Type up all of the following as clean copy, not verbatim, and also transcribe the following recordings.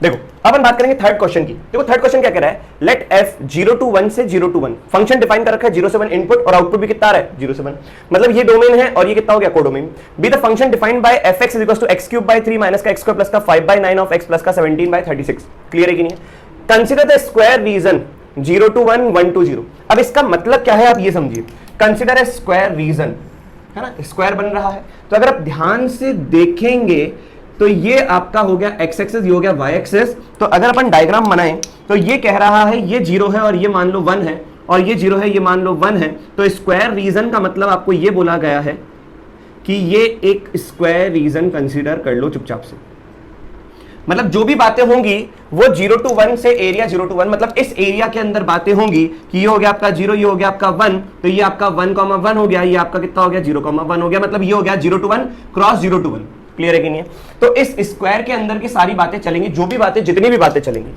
देखो अपन बात करेंगे थर्ड क्वेश्चन की। देखो थर्ड क्वेश्चन क्या कह रहा है, लेट f 0 to 1 से 0 to 1 फंक्शन डिफाइन कर रखा है 0 से 1 इनपुट और आउटपुट भी कितना आ रहा है 0 से 1, मतलब ये डोमेन है और ये कितना हो गया codomain. Be the function defined by fx x cube by 3 minus का x स्क्वायर प्लस का 5 बाय 9 ऑफ x प्लस का 17 बाय 36। क्लियर है कि नहीं? Consider the square region 0 to 1 1 to 0। अब इसका मतलब क्या है आप ये समझिए, कंसीडर ए स्क्वायर रीजन है ना, स्क्वायर बन रहा है। तो अगर आप ध्यान से देखेंगे तो ये आपका हो गया x एक्सिस, ये हो गया y एक्सिस। तो अगर अपन डायग्राम बनाएं तो ये कह रहा है ये 0 है और ये मान लो 1 है, और ये 0 है ये मान लो 1 है। तो स्क्वायर रीजन का मतलब आपको ये बोला गया है कि ये एक स्क्वायर रीजन कंसीडर कर लो चुपचाप से। मतलब जो भी बातें होंगी वो 0 to 1 से एरिया 0 to 1, मतलब इस एरिया के अंदर बातें होंगी कि ये हो गया आपका 0, ये हो गया आपका 1, तो ये आपका 1,1 हो गया, ये आपका कितना हो गया 0,1 हो गया, मतलब ये हो गया 0 to 1 क्रॉस 0 to 1। क्लियर है कि नहीं है? तो इस स्क्वायर के अंदर की सारी बातें चलेंगी, जो भी बातें जितनी भी बातें चलेंगी।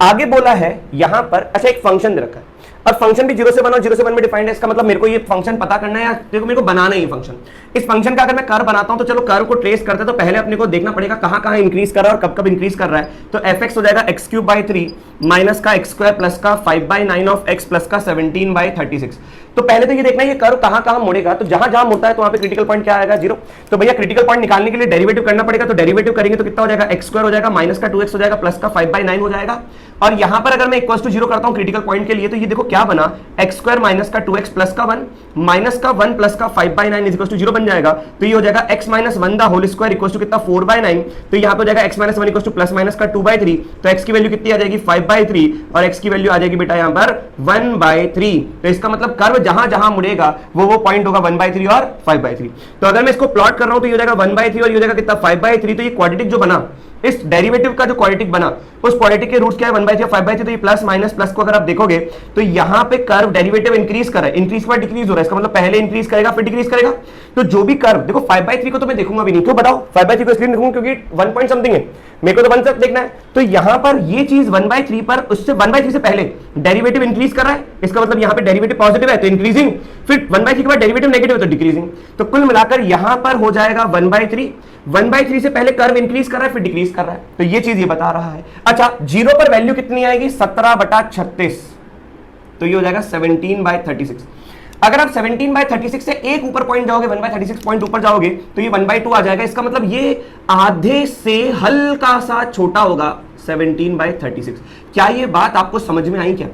आगे बोला है यहां पर, अच्छा एक फंक्शन दे रखा है और फंक्शन भी 0 से 1 और 0 से 1 में डिफाइंड है। इसका मतलब मेरे को ये फंक्शन पता करना है या देखो मेरे को बनाना है फंक्शन। इस फंक्शन का अगर मैं कर्व बनाता हूं तो चलो कर्व को ट्रेस करते हैं, तो पहले अपने को देखना पड़ेगा कहां कहां इंक्रीज कर रहा है और कब कब इंक्रीज कर रहा है। तो fx हो जाएगा x क्यूब बाय 3 माइनस का x स्क्वायर प्लस का 5 बाय 9 ऑफ x प्लस का 17 बाय 36। तो पहले तो ये देखना है ये कर्व कहां कहां मुड़ेगा, तो जहां जहां मुड़ता है तो वहां पे क्रिटिकल पॉइंट क्या आएगा 0। तो भैया क्रिटिकल पॉइंट निकालने के लिए डेरिवेटिव करना पड़ेगा, तो डेरिवेटिव करेंगे तो कितना हो जाएगा x स्क्वायर हो जाएगा माइनस का 2x हो जाएगा प्लस का 5 बाय 9 हो जाएगा। और यहां पर अगर मैं इक्वल टू 0 करता हूं क्रिटिकल पॉइंट के लिए, तो ये देखो क्या बना, x स्क्वायर माइनस का 2x प्लस का 1 माइनस का 1 प्लस का 5 बाय 9 इक्वल टू 0 बन जाएगा। तो ये हो जाएगा x minus 1 the whole square equal to कितना 4 बाय 9। तो यहां पे हो जाएगा x minus 1 equal two plus minus का 2 बाय 3। तो x की वैल्यू कितनी आ जाएगी 5 बाय 3 और x की वैल्यू आ जाएगी बेटा यहां पर 1 बाय 3। तो इसका मतलब कर्व जहां जहां मुड़ेगा वो पॉइंट होगा 1 बाय 3 और 5 बाय 3। तो अगर मैं इसको प्लॉट कर रहा हूं तो ये हो जाएगा 1 बाय 3 और ये हो जाएगा कितना 5 बाय 3। तो ये क्वाड्रेटिक जो बना, इस डेरिवेटिव का जो क्वाड्रेटिक बना, उस क्वाड्रेटिक के रूट्स क्या है 1 बाय 3 और 5 बाय 3। तो ये प्लस माइनस प्लस को अगर आप देखोगे तो यहां पे कर्व डेरिवेटिव इंक्रीज कर रहा है, इंक्रीज पर डिक्रीज हो रहा है। इसका मतलब पहले इंक्रीज करेगा फिर डिक्रीज करेगा। तो जो भी कर्व देखो 5 बाय 3 को तो मैं देखूंगा भी नहीं, क्यों बताओ 5 बाय 3 को इसलिए देखूंगा क्योंकि 1 पॉइंट समथिंग है, मेरे को तो 1 तक देखना है। तो यहां पर ये चीज 1 बाय 3 पर उससे 1 बाय 3 से पहले डेरिवेटिव इंक्रीज कर रहा है, इसका मतलब यहां पे डेरिवेटिव पॉजिटिव है तो इंक्रीजिंग, फिर 1 बाय 3 के बाद डेरिवेटिव नेगेटिव है तो डिक्रीजिंग। तो कुल मिलाकर यहां पर हो जाएगा 1 बाय 3। 1 बाय 3 से पहले कर्व इंक्रीज कर रहा है फिर डिक्रीज कर रहा है, तो ये चीज ये बता रहा है। अच्छा 0 पर वैल्यू कितनी आएगी 17/36, तो ये हो जाएगा 17 बाय 36। अगर आप 17 बाय 36 से एक ऊपर पॉइंट जाओगे 1 बाय 36 पॉइंट ऊपर जाओगे तो ये 1 बाय 2 आ जाएगा। इसका मतलब ये आधे से हल्का सा छोटा होगा 17 बाय 36। क्या ये बात आपको समझ में आई क्या?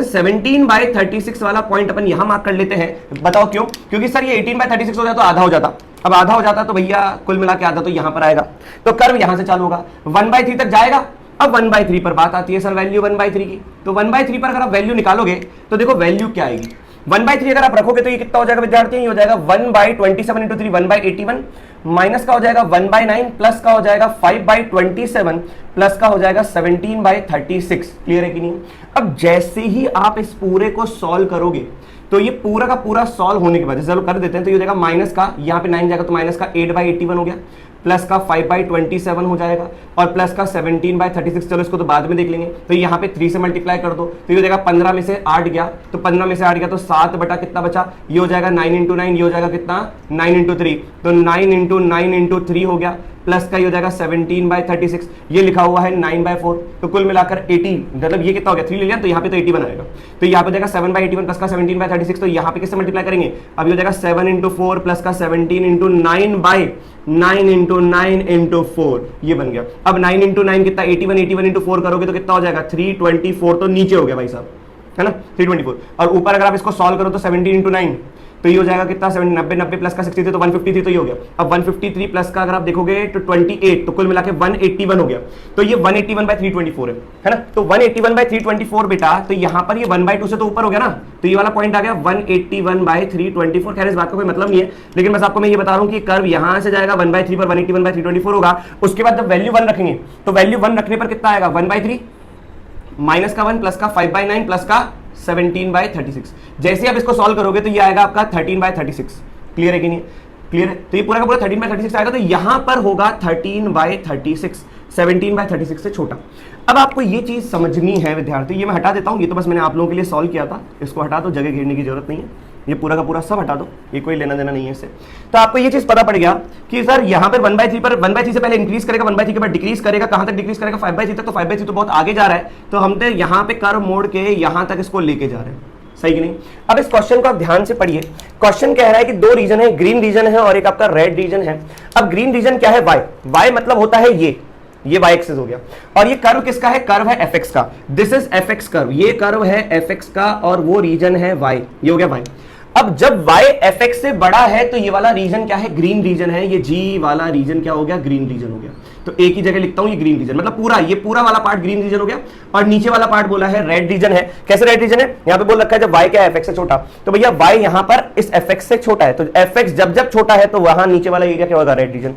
17 बाय 36 वाला पॉइंट अपन यहां मार्क कर लेते हैं, बताओ क्यों? क्योंकि सर ये 18 बाय 36 हो जाता तो आधा हो जाता, अब आधा हो जाता तो भैया कुल मिला के आधा तो यहां पर आएगा। तो कर्व यहां से चालू होगा 1 बाय 3 तक जाएगा। अब 1 बाय 3 पर बात आती है सर वैल्यू 1 बाय 3 की, तो 1 बाय 3 पर अगर आप वैल्यू निकालोगे तो देखो वैल्यू क्या आएगी 1 बाय 3 अगर आप रखोगे तो ये कितना हो जाएगा विद्यार्थी, ये हो जाएगा 1 बाय 27 इंटू 3 1 बाय 81 माइनस का हो जाएगा 1 बाय 9 प्लस का हो जाएगा 5 बाय 27 प्लस का हो जाएगा 17 बाय 36। क्लियर है कि नहीं? अब जैसे ही आप इस पूरे को सॉल्व करोगे तो ये पूरा का पूरा सॉल्व होने के बाद चलो कर देते हैं, तो ये हो जाएगा माइनस का यहाँ पे 9 जाएगा तो माइनस का 8 बाय 81 हो गया, प्लस का 5 बाय 27 हो जाएगा और प्लस का 17 बाय 36। चलो इसको तो बाद में देख लेंगे। तो यहाँ पे 3 से मल्टीप्लाई कर दो तो ये हो जाएगा 15 में से 8 गया, तो 15 में से 8 गया तो 7 बटा कितना बचा, ये हो जाएगा 9 इंटू 9, ये हो जाएगा कितना 9 इंटू 3, तो 9 इंटू 9 इंटू 3 हो गया, प्लस का ये हो जाएगा 17 बाय 36, ये लिखा हुआ है 9 बाय 4। तो कुल मिलाकर 80, मतलब ये कितना हो गया 3 ले लिया तो यहाँ पे तो 80 बनाएगा, तो यहाँ पे हो जाएगा 7 बाय 81 प्लस का 17 बाय 36। तो यहाँ पे किससे मल्टीप्लाई करेंगे, अब ये हो जाएगा 7 इंटू 4 प्लस का 17 इंटू 9 बाय 9 इंटू 9 इंटू 4, ये बन गया। अब 9 इंटू 9 कितना 81 इंटू 4 करोगे तो कितना हो जाएगा 324, तो नीचे हो गया भाई साहब, है ना 324। और ऊपर अगर आप इसको सॉल्व करो तो 17 इंटू 9 तो ये हो जाएगा कितना 90 प्लस का 63 तो 153, तो ये हो गया। अब 153 प्लस का अगर आप देखोगे तो 28, तो कुल मिला के 181 हो गया। तो ये 181 बाय 324 है ना, तो 181 बाय 324 बेटा, तो यहाँ पर ये 1 बाय 2 से तो ऊपर हो गया ना, तो ये वाला पॉइंट आ गया 181 बाय 324। खैर इस बात का कोई मतलब नहीं है, लेकिन बस आपको मैं ये बता रहा हूँ कि कर्व यहाँ से जाएगा 1 बाय 3 पर 181 बाय 324 होगा। उसके बाद जब वैल्यू 1 रखेंगे तो वैल्यू 1 रखने पर कितना आएगा 1 बाय 3 माइनस का 1 प्लस का 5 बाय 9 प्लस का 17 बाय 36। जैसे आप इसको सॉल्व करोगे तो ये आएगा आपका 13 बाय 36। क्लियर है कि नहीं? क्लियर है। तो ये पूरा का पूरा 13 बाय 36 आएगा, तो यहां पर होगा 13 बाय 36, 17 बाय 36 से छोटा। अब आपको ये चीज समझनी है विद्यार्थी, ये मैं हटा देता हूं, ये तो बस मैंने आप लोगों के लिए सॉल्व किया था, इसको हटा दो, जगह घेरने की जरूरत नहीं है। ये पूरा का पूरा सब हटा दो, ये कोई लेना देना नहीं है इससे। तो आपको ये चीज पता पड़ गया कि सर यहाँ पर 1/3 पर 1/3 से पहले इंक्रीज करेगा, 1/3 के बाद डिक्रीज करेगा, कहां तक डिक्रीज करेगा 5/3 तक। तो 5/3 तो बहुत आगे जा रहा है, तो हम तो यहाँ पे कर्व मोड़ के यहां तक इसको लेके जा रहे हैं, सही कि नहीं। अब इस क्वेश्चन को आप ध्यान से पढ़िए। क्वेश्चन कह रहा है कि दो रीजन है, ग्रीन रीजन है और एक आपका रेड रीजन है। अब ग्रीन रीजन क्या है, वाई मतलब होता है ये y एक्सिस हो गया, और ये कर्व किसका है, कर्व है fx का। दिस इज fx कर्व, ये कर्व है fx का और वो रीजन है y, ये हो गया y। अब जब y fx से बड़ा है तो ये वाला रीजन क्या है, ग्रीन रीजन है। ये g वाला रीजन क्या हो गया, ग्रीन रीजन हो गया। तो एक ही जगह लिखता हूं, ये ग्रीन रीजन मतलब पूरा, ये पूरा वाला पार्ट ग्रीन रीजन हो गया, और नीचे वाला पार्ट बोला है रेड रीजन है। कैसे रेड रीजन है, यहां पे बोल रखा है जब y क्या है fx से छोटा, तो भैया y यहां पर इस fx से छोटा है, तो fx जब छोटा है तो वहां नीचे वाला एरिया क्या होगा, रेड रीजन।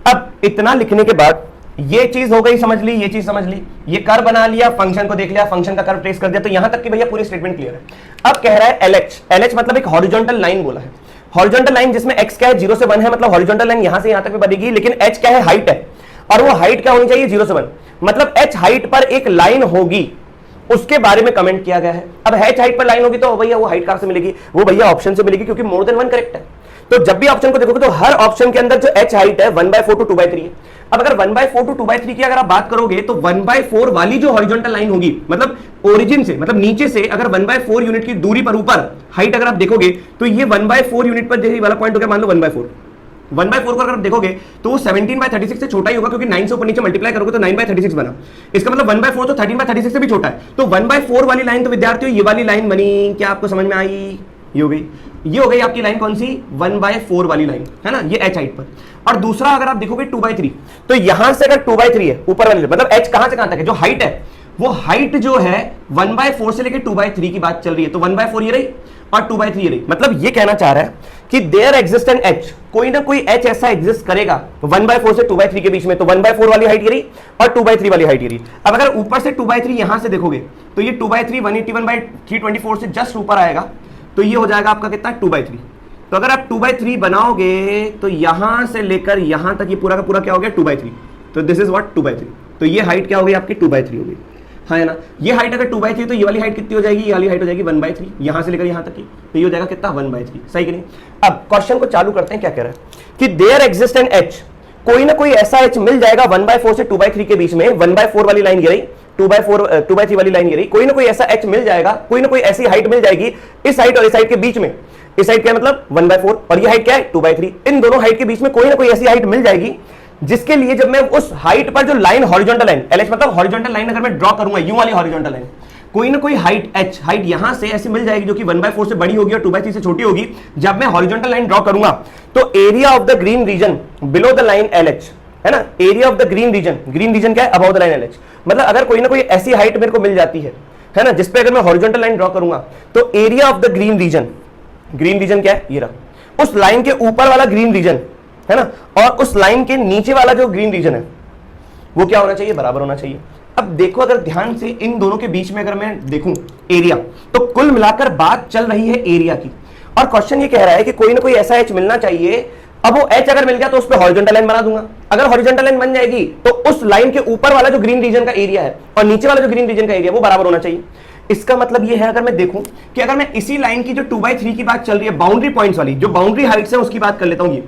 अब इतना लिखने के बाद ये चीज हो गई, समझ ली, ये चीज समझ ली, ये कर्व बना लिया, फंक्शन को देख लिया, फंक्शन का कर्व ट्रेस कर दिया, तो यहां तक कि भैया पूरी स्टेटमेंट क्लियर है। अब कह रहा है LH मतलब एक हॉरिजॉन्टल लाइन बोला है, हॉरिजॉन्टल लाइन जिसमें x क्या है 0 से 1 है, मतलब हॉरिजॉन्टल लाइन यहां से यहां तक भी बनेगी, लेकिन h क्या है, हाइट है, और वो हाइट क्या होनी चाहिए 0 से 1, मतलब h हाइट पर एक लाइन होगी, उसके बारे में कमेंट किया गया है। अब h हाइट पर लाइन होगी तो भैया वो हाइट कहां से मिलेगी, वो भैया ऑप्शन से मिलेगी, क्योंकि मोर देन 1 करेक्ट है। तो जब भी ऑप्शन को देखोगे तो हर ऑप्शन के अंदर जो h हाइट है 1/4 टू 2/3 है। अब अगर 1/4 टू 2/3 की अगर आप बात करोगे तो 1/4 वाली जो हॉरिजॉन्टल लाइन होगी, मतलब ओरिजिन से, मतलब नीचे से अगर 1/4 यूनिट की दूरी पर ऊपर हाइट अगर आप देखोगे तो ये 1/4 यूनिट पर देखिए वाला पॉइंट हो गया, मान लो 1/4 को अगर आप देखोगे तो वो 17/36 से छोटा ही होगा, क्योंकि 9 से ऊपर नीचे मल्टीप्लाई करोगे तो 9/36 बना। इसका मतलब 1/4 तो 13/36 से भी छोटा है। तो 1/4 वाली लाइन तो विद्यार्थियों ये वाली लाइन बनी, क्या आपको समझ में आई, ये हो गई, ये हो गई आपकी लाइन कौन सी, 1/4 वाली लाइन है ना, ये h हाइट पर। और दूसरा अगर आप देखोगे 2/3, तो यहां से अगर 2/3 है ऊपर वाली, मतलब h कहां से कहां तक है, जो हाइट है वो हाइट जो है 1/4 से लेकर 2/3 की बात चल रही है, तो 1/4 ये रही और 2/3 ये रही। मतलब ये कहना चाह रहा है कि देयर एग्जिस्ट एन h, कोई ना कोई h ऐसा एग्जिस्ट करेगा 1/4 से 2/3 के बीच में, तो 1/4 वाली हाइट ये रही और 2/3 वाली हाइट ये रही। अब अगर ऊपर से 2/3 यहां से देखोगे तो ये 2/3 181/324 से जस्ट ऊपर आएगा, तो ये हो जाएगा आपका कितना, 2/3। तो अगर आप 2/3 बनाओगे तो यहां से लेकर यहां तक ये पूरा का पूरा क्या हो गया, 2/3। तो दिस इज व्हाट, 2/3। तो ये हाइट क्या हो गई आपकी, 2/3 हो गई, हाँ है ना। ये हाइट अगर 2/3 तो ये वाली हाइट कितनी हो जाएगी, ये वाली हाइट हो जाएगी 1/3, यहां से लेकर यहां तक की, तो ये हो जाएगा कितना, 1/3, सही कि नहीं। अब क्वेश्चन को चालू करते हैं, क्या कह रहा है कि देयर एग्जिस्ट एन h, कोई ना कोई ऐसा h मिल जाएगा 1/4 से 2/3 के बीच में, 1/4 वाली लाइन ये रही, 2/3 वाली लाइन ये रही, कोई ना कोई ऐसा h मिल जाएगा, कोई ना कोई ऐसी हाइट मिल जाएगी इस हाइट और इस हाइट के बीच में। इस हाइट क्या मतलब 1/4 और ये हाइट क्या है 2/3, इन दोनों हाइट के बीच में कोई ना कोई ऐसी हाइट मिल जाएगी जिसके लिए जब मैं उस हाइट पर जो लाइन हॉरिजॉन्टल लाइन, LH मतलब हॉरिजॉन्टल लाइन अगर मैं ड्रॉ करूंगा, यूं वाली हॉरिजॉन्टल लाइन, कोई ना कोई हाइट h हाइट यहां से ऐसी मिल जाएगी जो कि 1/4 से बड़ी होगी और 2/3 से छोटी होगी। जब मैं हॉरिजॉन्टल लाइन ड्रॉ करूंगा तो area of the green region below the line LH, है ना, area of the green region क्या है, अबव द लाइन LH। मतलब अगर कोई ना कोई ऐसी हाइट मेरे को मिल जाती है ना, जिसपे अगर मैं हॉरिजॉन्टल लाइन ड्रॉ करूंगा तो area of the green region क्या है, ये रहा, उस लाइन के ऊपर वाला ग्रीन रीजन है ना, और उस लाइन के नीचे वाला जो ग्रीन रीजन है वो क्या होना चाहिए, बराबर होना चाहिए। अब देखो अगर ध्यान से इन दोनों के बीच में अगर मैं देखूं एरिया, तो कुल मिलाकर बात चल रही है एरिया की, और क्वेश्चन ये कह रहा है कि कोई ना कोई ऐसा h मिलना चाहिए। अब वो h अगर मिल गया तो उस पर हॉरिजॉन्टल लाइन बना दूंगा, अगर हॉरिजॉन्टल लाइन बन जाएगी तो उस लाइन के ऊपर वाला जो ग्रीन रीजन का एरिया है और नीचे वाला जो ग्रीन रीजन का एरिया वो बराबर होना चाहिए। इसका मतलब ये है, अगर मैं देखूं कि अगर मैं इसी लाइन की जो 2/3 की बात चल रही है, बाउंड्री पॉइंट्स वाली जो बाउंड्री हाइट्स है उसकी बात कर लेता हूं ये,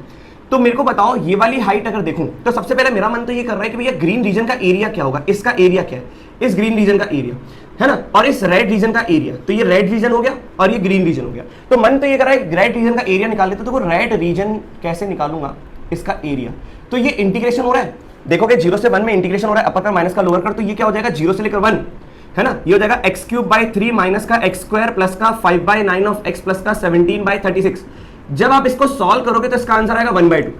तो मेरे को बताओ ये वाली हाइट अगर देखूं तो सबसे पहले मेरा मन तो ये कर रहा है कि भैया ग्रीन रीजन का एरिया क्या होगा, इसका एरिया क्या है, इस ग्रीन रीजन का एरिया है ना, और इस रेड रीजन का एरिया, तो ये रेड रीजन हो गया और ये ग्रीन रीजन हो गया। तो मन तो ये कर रहा है रेड रीजन का एरिया निकाल लेते, तो वो रेड रीजन कैसे निकालूंगा, इसका एरिया, तो ये इंटीग्रेशन हो रहा है, देखोगे 0 से 1 में इंटीग्रेशन हो रहा है, अपर का माइनस का लोअर कर, तो ये क्या हो जाएगा 0 से लेकर 1 है ना, ये हो जाएगा x³/3 माइनस का x² प्लस का 5/9 ऑफ x प्लस का 17/36। जब आप इसको सॉल्व करोगे तो इसका आंसर आएगा 1/2।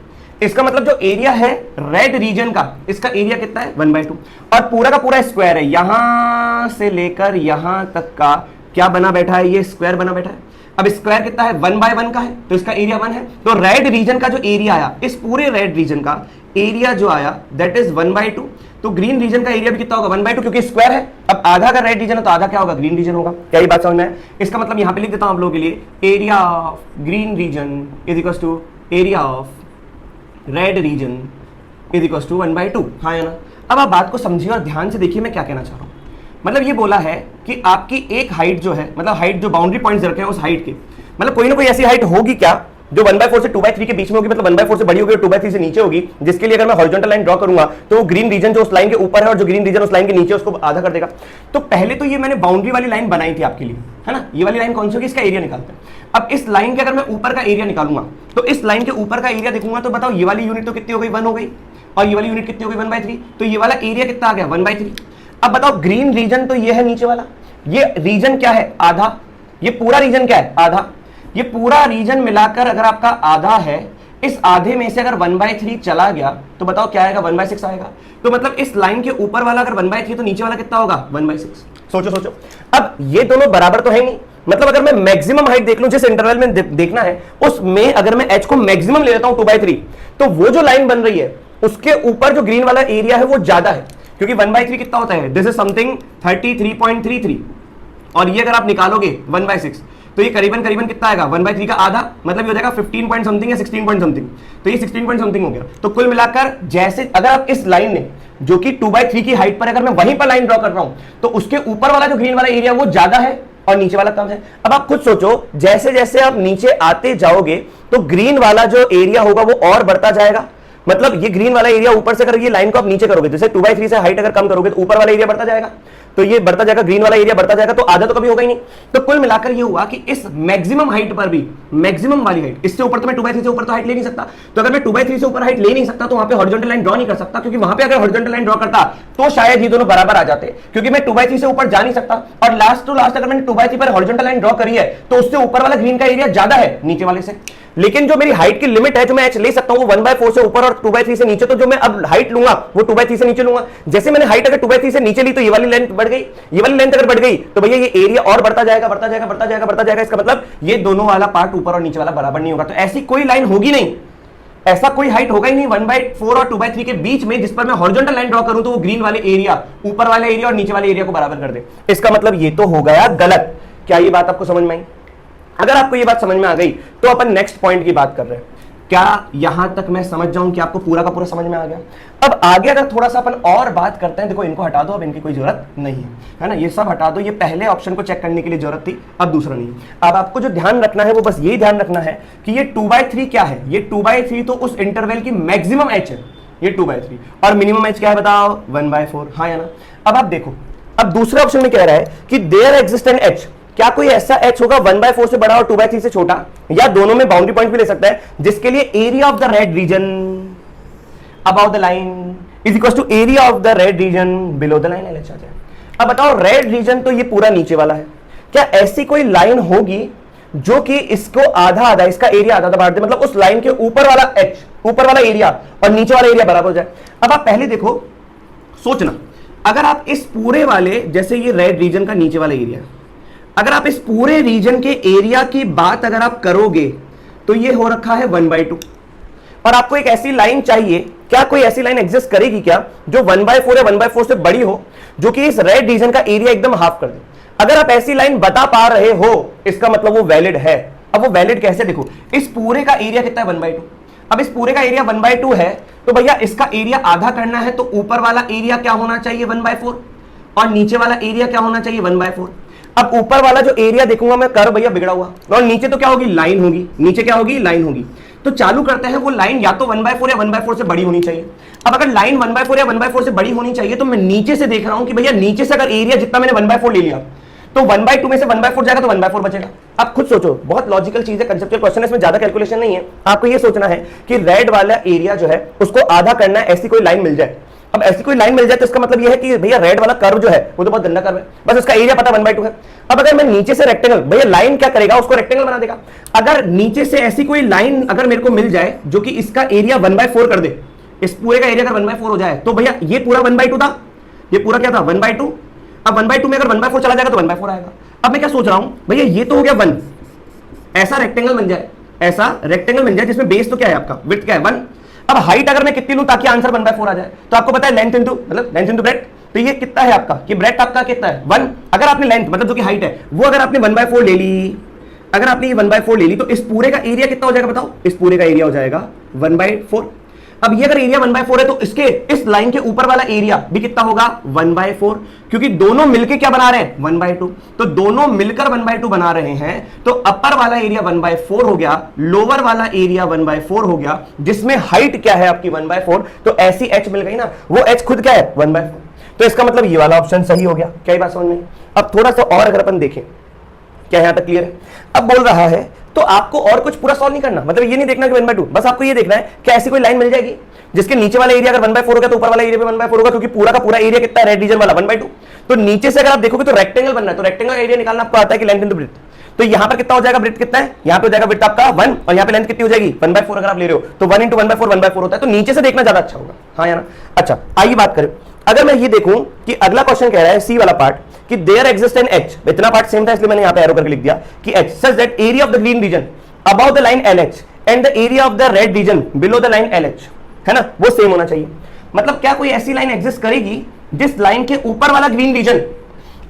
इसका मतलब जो एरिया है रेड रीजन का, इसका एरिया कितना है 1/2, और पूरा का पूरा स्क्वायर है, यहां से लेकर यहां तक का क्या बना बैठा है, ये स्क्वायर बना बैठा है। अब स्क्वायर कितना है 1/1 का है, तो इसका एरिया 1 है। तो रेड रीजन का जो एरिया आया, इस पूरे रेड रीजन का एरिया जो आया दैट इज 1/2। तो ग्रीन रीजन का एरिया भी कितना होगा 1/2, क्योंकि स्क्वायर है। अब आधा का रेड रीजन है तो आधा क्या होगा ग्रीन रीजन होगा। क्या ये बात समझ में है? इसका मतलब यहां पे लिख देता हूं आप लोगों के लिए, area of green region is equal to area of red region is equal to 1/2। हाँ है ना। अब आप बात को समझिए और ध्यान से देखिए मैं क्या कहना चाह रहा हूं। मतलब ये बोला है कि आपकी एक हाइट जो है, मतलब हाइट जो बाउंड्री पॉइंट्स रखे हैं उस हाइट के, मतलब कोई ना कोई ऐसी हाइट होगी क्या जो 1/4 से 2/3 के बीच में होगी, मतलब 1/4 से बड़ी होगी और 2/3 से नीचे होगी, जिसके लिए अगर मैं हॉरिजॉन्टल लाइन ड्रॉ करूंगा तो वो ग्रीन रीजन जो उस लाइन के ऊपर है और जो ग्रीन रीजन उस लाइन के नीचे उसको आधा कर देगा। तो पहले तो ये मैंने बाउंड्री वाली लाइन बनाई थी आपके लिए, है ना, ये वाली लाइन कौन सी होगी, इसका एरिया निकालते हैं। अब इस लाइन के अगर मैं ऊपर का एरिया निकालूंगा तो इस लाइन के ऊपर का एरिया देखूंगा तो बताओ ये वाली यूनिट तो कितनी हो गई, 1 हो गई, और ये वाली यूनिट कितनी हो गई, 1/3, तो ये वाला एरिया कितना आ गया, 1/3। अब बताओ ग्रीन रीजन तो ये है नीचे वाला, ये रीजन क्या है, आधा, ये पूरा रीजन क्या है, आधा, ये पूरा रीजन मिलाकर अगर आपका आधा है, इस आधे में से अगर 1/3 चला गया तो बताओ क्या आएगा, 1/6 आएगा। तो मतलब इस लाइन के ऊपर वाला अगर 1/3 तो नीचे वाला कितना होगा, 1/6। सोचो सोचो, अब ये दोनों बराबर तो है नहीं, मतलब अगर मैं मैक्सिमम हाइट देख लूं जिस इंटरवल में देखना है उसमें अगर मैं h को मैक्सिमम ले लेता हूं 2/3, तो वो जो लाइन बन रही है उसके ऊपर जो ग्रीन वाला एरिया है वो ज्यादा है, क्योंकि 1/3 कितना होता है, दिस इज समथिंग 33.33, और ये अगर आप निकालोगे 1/6 तो ये करीबन करीबन कितना आएगा, 1/3 का आधा, मतलब ये हो जाएगा 15 पॉइंट समथिंग या 16 पॉइंट समथिंग, तो ये 16 पॉइंट समथिंग हो गया। तो कुल मिलाकर जैसे अगर आप इस लाइन में जो कि 2/3 की हाइट पर अगर मैं वहीं पर लाइन ड्रॉ कर रहा हूं तो उसके ऊपर वाला जो ग्रीन वाला एरिया वो ज्यादा है और नीचे वाला कम है। अब आप खुद सोचो, जैसे जैसे आप नीचे आते जाओगे तो ग्रीन वाला जो एरिया होगा वो और बढ़ता जाएगा, मतलब ये ग्रीन वाला एरिया ऊपर से अगर ये लाइन को आप नीचे करोगे, जैसे 2/3 से हाइट अगर कम करोगे तो ऊपर वाला एरिया बढ़ता जाएगा, तो ये बढ़ता जाएगा, ग्रीन वाला एरिया बढ़ता जाएगा, तो आधा तो कभी होगा ही नहीं। तो कुल मिलाकर ये हुआ कि इस मैक्सिमम हाइट पर भी, मैक्सिमम वाली हाइट, इससे ऊपर तो मैं 2/3 से ऊपर तो हाइट ले नहीं सकता, तो अगर मैं 2/3 से ऊपर हाइट ले नहीं सकता तो वहां पे हॉरिजॉन्टल लाइन ड्रॉ नहीं कर सकता, क्योंकि वहां पे अगर हॉरिजॉन्टल लाइन ड्रॉ करता तो शायद ये दोनों बराबर आ जाते, क्योंकि मैं 2/3 से ऊपर जा नहीं सकता, और लास्ट टू लास्ट अगर मैंने 2/3 पर हॉरिजॉन्टल लाइन ड्रॉ करी है तो उससे ऊपर वाला ग्रीन का एरिया ज्यादा है नीचे वाले से। लेकिन जो मेरी हाइट की लिमिट है जो मैं h ले सकता हूं वो 1/4 से ऊपर और 2/3 से नीचे, तो जो मैं अब हाइट लूंगा वो 2/3 से नीचे लूंगा। जैसे मैंने हाइट अगर 2/3 से नीचे ली तो ये वाली लेंथ बढ़ गई, ये वाली लेंथ अगर बढ़ गई तो भैया ये एरिया और बढ़ता जाएगा, बढ़ता जाएगा, बढ़ता जाएगा, बढ़ता जाएगा। इसका मतलब ये दोनों वाला पार्ट ऊपर और नीचे वाला बराबर नहीं होगा, तो ऐसी कोई लाइन होगी नहीं, ऐसा कोई हाइट होगा ही नहीं 1/4 और 2/3 के बीच में जिस पर मैं हॉरिजॉन्टल लाइन ड्रॉ करूं तो वो ग्रीन वाले एरिया ऊपर वाले एरिया और नीचे वाले एरिया को बराबर कर दे। इसका मतलब ये तो हो गया गलत। क्या ये बात आपको समझ में आई? अगर आपको ये बात समझ में आ गई तो अपन नेक्स्ट पॉइंट की बात कर रहे हैं। क्या यहां तक मैं समझ जाऊं कि आपको पूरा का पूरा समझ में आ गया? अब आगे अगर थोड़ा सा अपन और बात करते हैं, देखो इनको हटा दो, अब इनकी कोई जरूरत नहीं है ना, ये सब हटा दो, ये पहले ऑप्शन को चेक करने के लिए जरूरत थी, अब दूसरा नहीं। अब आपको जो ध्यान रखना है वो बस यही ध्यान रखना है कि ये 2/3 क्या है, ये 2/3 तो उस इंटरवल की मैक्सिमम एच है, ये 2/3, और मिनिमम एच क्या है बताओ, 1/4, हाँ या ना। अब आप देखो, अब दूसरे ऑप्शन में कह रहा है कि देयर एक्जिस्टेंट एच, क्या कोई ऐसा h होगा 1/4 से बड़ा और 2/3 से छोटा, या दोनों में बाउंड्री पॉइंट भी ले सकता है, जिसके लिए area of the red region about the line is equal to area of the red region below the line, LH आ जाए। अब बताओ रेड रीजन तो ये पूरा नीचे वाला है, क्या ऐसी कोई लाइन होगी जो कि इसको आधा आधा, इसका एरिया आधा आधा बांट दे, मतलब उस लाइन के ऊपर वाला h, ऊपर वाला एरिया और नीचे वाला एरिया बराबर हो जाए? अब आप पहले देखो, सोचना, अगर आप इस पूरे वाले, जैसे ये रेड रीजन का नीचे वाला एरिया, अगर आप इस पूरे रीजन के एरिया की बात अगर आप करोगे तो ये हो रखा है 1/2, और आपको एक ऐसी लाइन चाहिए, क्या कोई ऐसी लाइन एग्जिस्ट करेगी क्या जो 1/4 या 1/4 से बड़ी हो, जो कि इस रेड रीजन का एरिया एकदम हाफ कर दे? अगर आप ऐसी लाइन बता पा रहे हो इसका मतलब वो वैलिड है। अब वो वैलिड कैसे? देखो, इस पूरे का एरिया कितना है, 1/2। अब इस पूरे का एरिया 1/2 है तो भैया इसका एरिया आधा करना है तो ऊपर वाला एरिया क्या होना चाहिए, 1/4, और नीचे वाला एरिया क्या होना चाहिए, 1/4। अब ऊपर वाला जो एरिया देखूंगा मैं, कर भैया बिगड़ा हुआ, और नीचे तो क्या होगी, लाइन होगी, नीचे क्या होगी, लाइन होगी। तो चालू करते हैं, वो लाइन या तो 1/4 या 1/4 से बड़ी होनी चाहिए। अब अगर लाइन 1/4 या 1/4 से बड़ी होनी चाहिए तो मैं नीचे से देख रहा हूं कि भैया नीचे से अगर एरिया जितना मैंने 1/4 ले लिया तो 1/2 में से 1/4 जाएगा तो 1/4 बचेगा। अब खुद सोचो, बहुत लॉजिकल चीज है, कंसेप्चुअल क्वेश्चन है, इसमें ज्यादा कैलकुलेशन नहीं है। आपको ये सोचना है कि रेड वाला एरिया जो है उसको आधा करना है, ऐसी कोई लाइन मिल जाए। अब ऐसी कोई लाइन मिल जाए तो इसका मतलब यह है कि भैया रेड वाला कर्व जो है वो तो बहुत गंदा कर्व है, बस उसका एरिया पता 1/2 है। अब अगर मैं नीचे से रेक्टेंगल, भैया लाइन क्या करेगा, उसको रेक्टेंगल बना देगा। अगर नीचे से ऐसी कोई लाइन अगर मेरे को मिल जाए जो कि इसका एरिया 1/4 कर दे, इस पूरे का एरिया अगर 1/4 हो जाए तो भैया ये पूरा 1/2 था, ये पूरा क्या था, 1/2। अब 1/2 में अगर 1/4 चला जाएगा तो 1/4 आएगा। अब मैं क्या सोच रहा हूं, भैया ये तो हो गया 1, ऐसा रेक्टेंगल बन जाए, ऐसा रेक्टेंगल बन जाए जिसमें बेस तो क्या है आपका, विड्थ क्या है, 1। अब हाइट अगर मैं कितनी लूं ताकि आंसर 1/4 आ जाए, तो आपको पता है लेंथ इंटू, मतलब लेंथ इंटू ब्रेथ, तो ये कितना है आपका, कि ब्रेथ आपका कितना है, 1। अगर आपने लेंथ मतलब जो कि हाइट है वो अगर आपने 1/4 ले ली, अगर आपने ये 1/4 ले ली तो इस पूरे का एरिया कितना हो जाएगा बताओ, इस पूरे का एरिया हो जाएगा 1/4। अब ये अगर एरिया 1/4 है तो इसके इस लाइन के ऊपर वाला एरिया भी कितना होगा 1/4, क्योंकि दोनों मिलके क्या बना रहे हैं 1/2, तो दोनों मिलकर 1/2 बना रहे हैं, तो अपर वाला एरिया 1/4 हो गया, लोअर वाला एरिया 1/4 हो गया, जिसमें हाइट क्या है आपकी 1/4, तो ऐसी h मिल गई ना, वो h खुद क्या है 1/4, तो इसका मतलब ये वाला ऑप्शन सही हो गया। क्या बात समझ में? अब थोड़ा सा और अगर अपन देखें, क्या यहां तक क्लियर है? अब बोल रहा है तो आपको और कुछ पूरा सॉल्व नहीं करना, मतलब ये नहीं देखना कि 1/2, बस आपको ये देखना है कि ऐसी कोई लाइन मिल जाएगी जिसके नीचे वाला एरिया अगर 1/4 होगा तो ऊपर वाला एरिया भी 1/4 होगा, क्योंकि पूरा का पूरा एरिया कितना है रेड रीजन वाला 1/2, तो नीचे से अगर आप देखोगे तो रेक्टेंगल बन रहा है, तो रेक्टेंगल एरिया निकालना आपको आता है कि लेंथ इनटू ब्रेड्थ, तो यहां पर कितना हो जाएगा ब्रेड्थ कितना है, यहां पे हो जाएगा ब्रेड्थ आपका 1 और यहां पे लेंथ कितनी हो जाएगी 1/4 अगर आप ले रहे हो तो 1 × 1/4 होता है, तो नीचे से देखना ज्यादा अच्छा होगा। हाँ या ना? अच्छा आइए बात करें, अगर मैं ये देखूं कि अगला क्वेश्चन कह रहा है सी वाला पार्ट कि देयर एग्जिस्ट एन एच, इतना पार्ट सेम था इसलिए मैंने यहां पे एरो करके लिख दिया कि H such that area of the green region above the line LH and the area of the red region below the line LH, है ना, वो सेम होना चाहिए। मतलब क्या कोई ऐसी लाइन एग्जिस्ट करेगी जिस लाइन के ऊपर वाला ग्रीन रीजन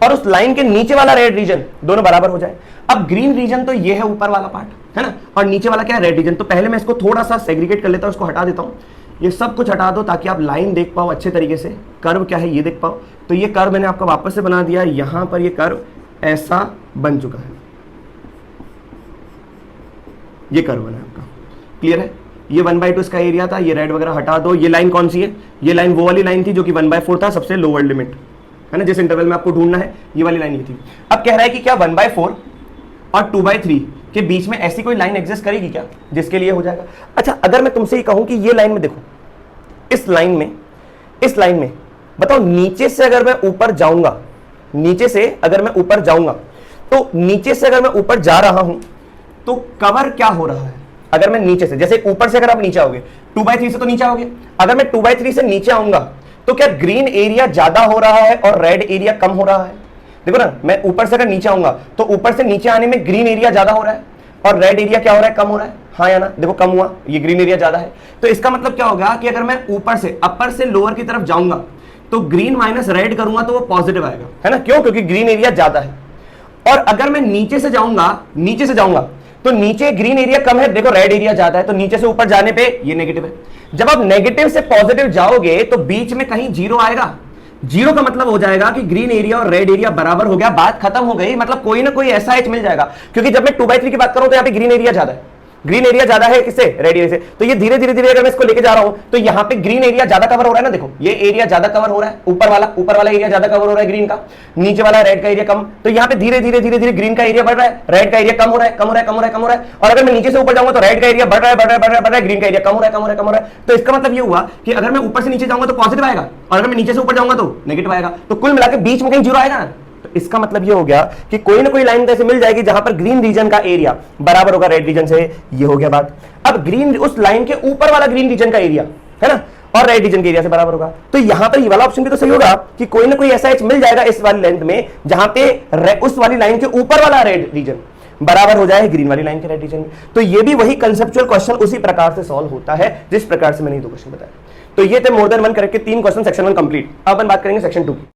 और उस लाइन के नीचे वाला रेड रीजन दोनों बराबर हो जाए? अब ग्रीन रीजन तो ये है ऊपर वाला पार्ट, है ना, और नीचे वाला क्या है रेड रीजन, तो पहले मैं इसको थोड़ा सा सेग्रीगेट कर लेता हूं, इसको हटा देता हूं, ये सब कुछ हटा दो ताकि आप लाइन देख पाओ अच्छे तरीके से, कर्व क्या है ये देख पाओ। तो ये कर्व मैंने आपका वापस से बना दिया, यहां पर ये कर्व ऐसा बन चुका है, ये कर्व बना आपका, क्लियर है? ये 1/2 इसका एरिया था, ये रेड वगैरह हटा दो। ये लाइन कौन सी है? ये लाइन वो वाली लाइन थी जो कि 1/4 था, सबसे लोअर लिमिट, है ना, जिस इंटरवल में आपको ढूंढना है, ये वाली लाइन ये थी। अब कह रहा है कि क्या 1/4 और 2/3 के बीच में ऐसी कोई लाइन एग्जिस्ट करेगी क्या जिसके लिए हो जाएगा? अच्छा अगर मैं तुमसे ये कहूं कि ये लाइन में देखो, इस लाइन में बताओ, नीचे से अगर मैं ऊपर जाऊंगा, नीचे से अगर मैं ऊपर जाऊंगा, तो नीचे से अगर मैं ऊपर जा रहा हूं तो कवर क्या हो रहा है? अगर मैं नीचे से, जैसे ऊपर से अगर आप नीचे आओगे 2/3 से तो नीचे आओगे, अगर मैं 2/3 से नीचे आऊंगा तो क्या ग्रीन एरिया ज्यादा हो रहा है और रेड एरिया कम हो रहा है? देखो ना, मैं ऊपर से अगर नीचे आऊंगा तो ऊपर से नीचे आने में ग्रीन एरिया ज्यादा हो रहा है और रेड एरिया क्या हो रहा है कम हो रहा है। हाँ या ना? देखो कम हुआ, ये ग्रीन एरिया ज्यादा है, तो इसका मतलब क्या होगा कि अगर मैं ऊपर से अपर से लोअर की तरफ जाऊंगा तो ग्रीन माइनस रेड करूंगा तो वो पॉजिटिव आएगा, है ना, क्यों? क्योंकि ग्रीन एरिया ज्यादा है। और अगर मैं नीचे से जाऊंगा तो नीचे ग्रीन एरिया कम है, देखो रेड एरिया ज्यादा है, तो नीचे से ऊपर जाने पे ये नेगेटिव है। जब आप नेगेटिव से पॉजिटिव जाओगे तो बीच में कहीं जीरो आएगा, जीरो का मतलब हो जाएगा कि ग्रीन एरिया और रेड एरिया बराबर हो गया, बात खत्म हो गई। मतलब कोई ना कोई ऐसा एच मिल जाएगा, क्योंकि जब मैं 2/3 की बात करूं तो यहाँ पे ग्रीन एरिया ज्यादा है, ग्रीन एरिया ज्यादा है किससे? रेड एरिया से, तो ये धीरे धीरे अगर मैं इसको लेके जा रहा हूं तो यहाँ पे ग्रीन एरिया ज्यादा कवर हो रहा है ना, देखो ये एरिया ज्यादा कवर हो रहा है, ऊपर वाला एरिया ज्यादा कवर हो रहा है ग्रीन का, नीचे वाला रेड का एरिया कम, तो यहाँ पे धीरे धीरे ग्रीन का एरिया बढ़ रहा है, रेड का एरिया कम हो रहा है, और अगर मैं नीचे से ऊपर जाऊंगा तो रेड का एरिया बढ़ रहा है, ग्रीन का एरिया कम हो रहा है। तो इसका मतलब ये हुआ कि अगर मैं ऊपर से नीचे जाऊंगा तो पॉजिटिव आएगा और अगर मैं नीचे से ऊपर जाऊंगा तो नेगेटिव आएगा, तो कुल मिलाकर बीच में कहीं जीरो आएगा। तो इसका मतलब ये हो गया कि कोई ना कोई लाइन ऐसे मिल जाएगी जहां पर ग्रीन रीजन का एरिया बराबर होगा रेड रीजन से, ये हो गया बात। अब ग्रीन उस लाइन के ऊपर वाला ग्रीन रीजन का एरिया, है ना, और रेड रीजन के एरिया से बराबर होगा, तो यहां पर ये वाला ऑप्शन भी तो सही होगा कि कोई ना कोई ऐसा एच मिल जाएगा इस वाली लेंथ में जहां पे उस वाली लाइन के ऊपर वाला रेड रीजन बराबर हो जाए ग्रीन वाली लाइन के रेड रीजन में। तो ये भी वही कंसेप्चुअल क्वेश्चन उसी प्रकार से सॉल्व होता है जिस प्रकार से मैंने ये दो क्वेश्चन बताया। तो ये थे मोर देन वन करेक्ट के 3 क्वेश्चन सेक्शन 1 कंप्लीट। अब अपन बात करेंगे सेक्शन 2 की।